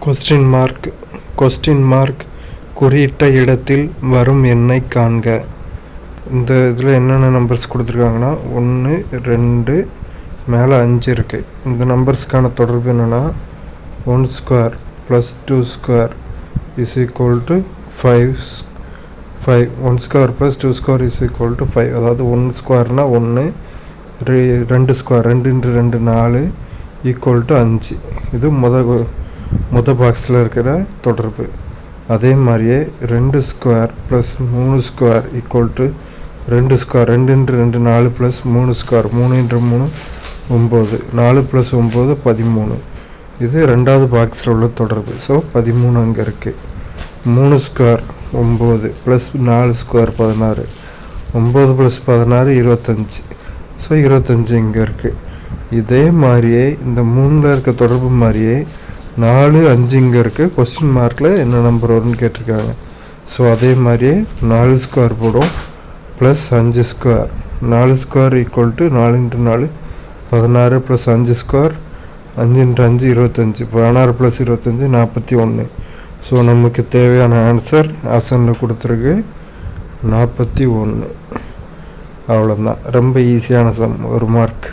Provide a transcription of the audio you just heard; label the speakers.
Speaker 1: Question mark குறியிட்ட இடத்தில் வரும் எண்ணை காண்க. இந்த இதில் என்னென்ன நம்பர்ஸ் கொடுத்துருக்காங்கன்னா 1 2 மேலே 5 இருக்குது. இந்த நம்பர்ஸ்க்கான தொடர்பு என்னென்னா 1 square plus 2 square is equal to 5. 1 square plus 2 square is equal to 5. அதாவது 1 ஸ்கொயர்னால் 1, 2 ஸ்கொயர் 2 × 2 4 ஈக்குவல் டு 5. இது முத பாக்ஸில் இருக்கிற தொடர்பு. அதே மாதிரியே 2 square plus 3 square equal to 2 square 2 × 2 4 plus 3 square 3 × 3 9, 4 + 9 13. இது ரெண்டாவது பாக்ஸில் உள்ள தொடர்பு. ஸோ 13 அங்கே இருக்குது. 3 ஸ்கொயர் 9 ப்ளஸ் 4 ஸ்கொயர் 16, 9 + 16 25. ஸோ 25 இங்கே இருக்குது. இதே மாதிரியே இந்த 3ல் இருக்க தொடர்பு மாதிரியே 4 5 இங்கே இருக்குது. கொஸ்டின் மார்க்கில் என்ன நம்பர் வரும்னு கேட்டிருக்காங்க. ஸோ அதே மாதிரியே 4 ஸ்கொயர் போடும் plus 5 square. 4 square equal to 4 × 4 16 + 5 square 5 × 5 25. 16 + 25 41. So நமக்கு தேவையான ஆன்சர் ஆப்ஷனில் கொடுத்துருக்கு 41. அவ்வளோதான். ரொம்ப ஈஸியான சம், 1 மார்க்.